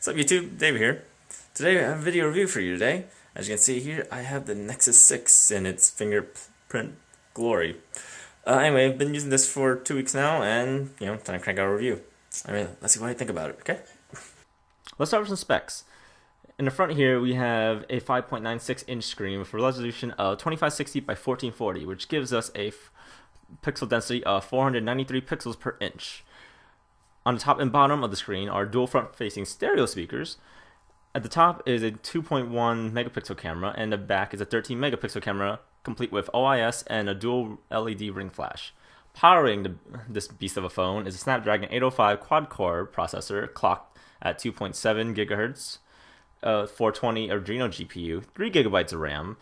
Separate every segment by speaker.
Speaker 1: What's up YouTube, Dave here. Today I have a video review for you today. As you can see here, I have the Nexus 6 in its fingerprint glory. Anyway, I've been using this for 2 weeks now and, time to crank out a review. Let's see what I think about it, okay?
Speaker 2: Let's start with some specs. In the front here, we have a 5.96-inch screen with a resolution of 2560 by 1440, which gives us a pixel density of 493 pixels per inch. On the top and bottom of the screen are dual front-facing stereo speakers. At the top is a 2.1 megapixel camera, and the back is a 13 megapixel camera, complete with OIS and a dual LED ring flash. Powering this beast of a phone is a Snapdragon 805 quad-core processor, clocked at 2.7 gigahertz, 420 Adreno GPU, 3 gigabytes of RAM,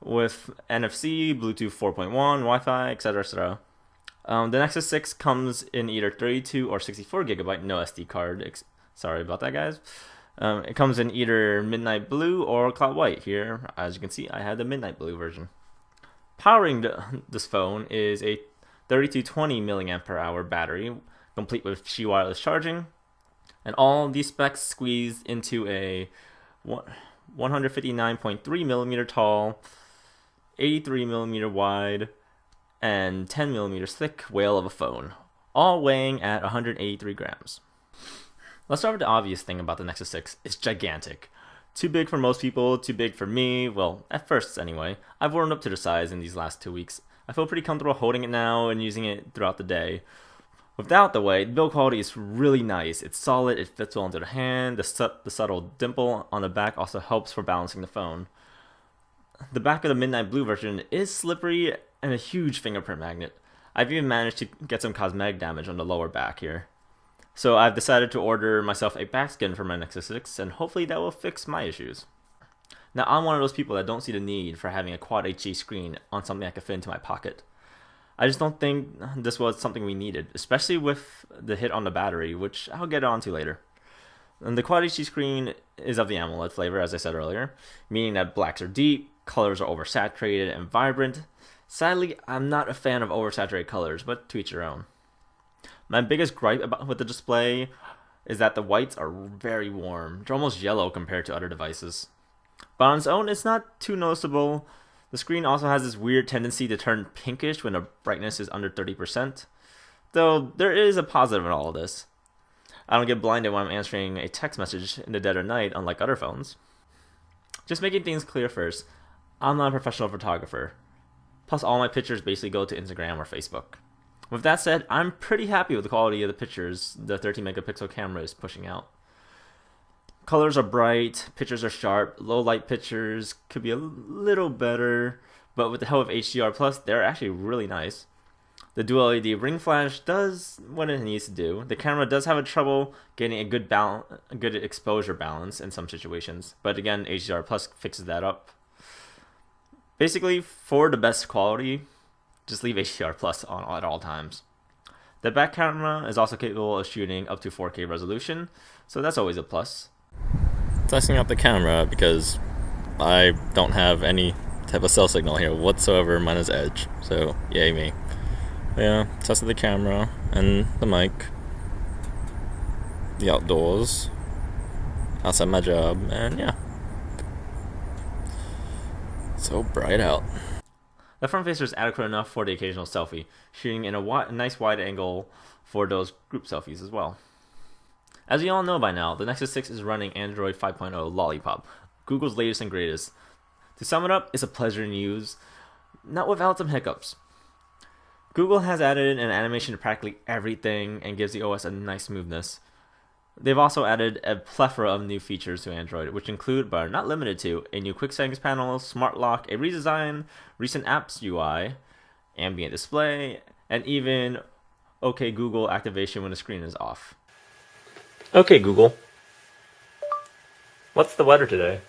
Speaker 2: with NFC, Bluetooth 4.1, Wi-Fi, etc. The Nexus 6 comes in either 32 or 64 gigabyte, no SD card. Sorry about that, guys. It comes in either midnight blue or cloud white. Here, as you can see, I have the midnight blue version. Powering this phone is a 3220 milliamp per hour battery, complete with Qi wireless charging, and all these specs squeezed into a 159.3 millimeter tall, 83 millimeter wide, and 10 millimeters thick whale of a phone, all weighing at 183 grams. Let's start with the obvious thing about the Nexus 6. It's gigantic. Too big for most people, too big for me, well, at first anyway. I've warmed up to the size in these last 2 weeks. I feel pretty comfortable holding it now and using it throughout the day. Without the weight, the build quality is really nice. It's solid, it fits well into the hand, the subtle dimple on the back also helps for balancing the phone. The back of the midnight blue version is slippery and a huge fingerprint magnet. I've even managed to get some cosmetic damage on the lower back here. So I've decided to order myself a back skin for my Nexus 6, and hopefully that will fix my issues. Now, I'm one of those people that don't see the need for having a Quad HD screen on something I could fit into my pocket. I just don't think this was something we needed, especially with the hit on the battery, which I'll get onto later. And the Quad HD screen is of the AMOLED flavor, as I said earlier, meaning that blacks are deep, colors are oversaturated and vibrant. Sadly, I'm not a fan of oversaturated colors, but to each your own. My biggest gripe with the display is that the whites are very warm. They're almost yellow compared to other devices. But on its own, it's not too noticeable. The screen also has this weird tendency to turn pinkish when the brightness is under 30%. Though there is a positive in all of this. I don't get blinded when I'm answering a text message in the dead of night, unlike other phones. Just making things clear first, I'm not a professional photographer. Plus, all my pictures basically go to Instagram or Facebook. With that said, I'm pretty happy with the quality of the pictures the 13 megapixel camera is pushing out. Colors are bright, pictures are sharp, low light pictures could be a little better, but with the help of HDR+, they're actually really nice. The dual LED ring flash does what it needs to do. The camera does have trouble getting a good exposure balance in some situations, but again, HDR+ fixes that up. Basically, for the best quality, just leave HDR+ on at all times. The back camera is also capable of shooting up to 4K resolution, so that's always a plus.
Speaker 1: Testing out the camera because I don't have any type of cell signal here whatsoever, minus Edge, so yay me. Yeah, tested the camera and the mic, the outdoors, outside my job, and yeah. So bright out.
Speaker 2: The front facer is adequate enough for the occasional selfie, shooting in a nice wide angle for those group selfies as well. As you all know by now, the Nexus 6 is running Android 5.0 Lollipop, Google's latest and greatest. To sum it up, it's a pleasure to use, not without some hiccups. Google has added an animation to practically everything and gives the OS a nice smoothness. They've also added a plethora of new features to Android, which include, but are not limited to, a new quick settings panel, smart lock, a redesign, recent apps UI, ambient display, and even OK Google activation when the screen is off. Okay, Google, what's the weather today?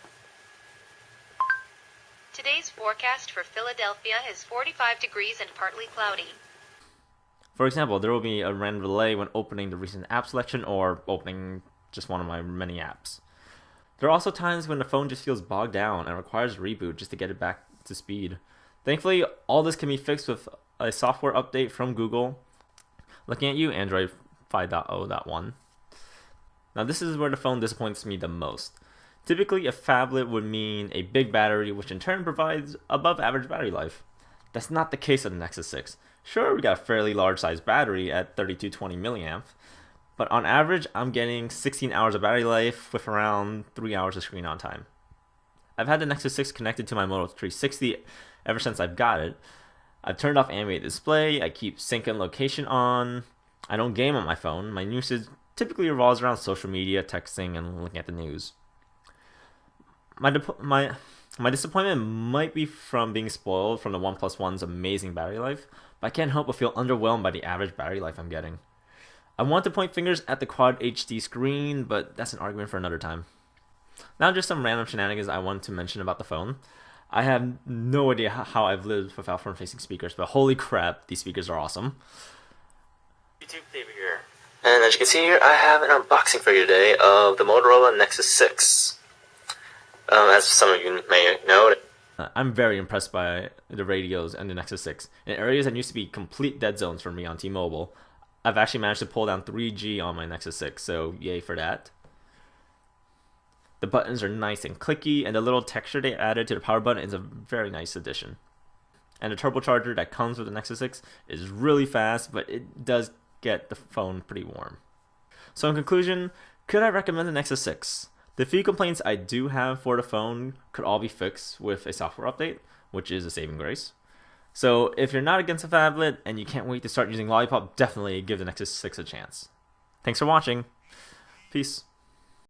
Speaker 3: Today's forecast for Philadelphia is 45 degrees and partly cloudy.
Speaker 2: For example, there will be a random delay when opening the recent app selection or opening just one of my many apps. There are also times when the phone just feels bogged down and requires a reboot just to get it back to speed. Thankfully, all this can be fixed with a software update from Google. Looking at you, Android 5.0.1. Now this is where the phone disappoints me the most. Typically, a phablet would mean a big battery, which in turn provides above average battery life. That's not the case with the Nexus 6. Sure, we got a fairly large size battery at 3220 milliamp, but on average, I'm getting 16 hours of battery life with around 3 hours of screen on time. I've had the Nexus 6 connected to my Moto 360 ever since I've got it. I've turned off animated display, I keep sync and location on, I don't game on my phone, my usage typically revolves around social media, texting, and looking at the news. My disappointment might be from being spoiled from the OnePlus One's amazing battery life, but I can't help but feel underwhelmed by the average battery life I'm getting. I want to point fingers at the Quad HD screen, but that's an argument for another time. Now just some random shenanigans I want to mention about the phone. I have no idea how I've lived without front-facing speakers, but holy crap, these speakers are awesome.
Speaker 1: YouTube David here. And as you can see here, I have an unboxing for you today of the Motorola Nexus 6. As some of you may know,
Speaker 2: I'm very impressed by the radios and the Nexus 6. In areas that used to be complete dead zones for me on T-Mobile, I've actually managed to pull down 3G on my Nexus 6, so yay for that. The buttons are nice and clicky, and the little texture they added to the power button is a very nice addition. And the turbocharger that comes with the Nexus 6 is really fast, but it does get the phone pretty warm. So in conclusion, could I recommend the Nexus 6? The few complaints I do have for the phone could all be fixed with a software update, which is a saving grace. So if you're not against a phablet and you can't wait to start using Lollipop, definitely give the Nexus 6 a chance. Thanks for watching. Peace.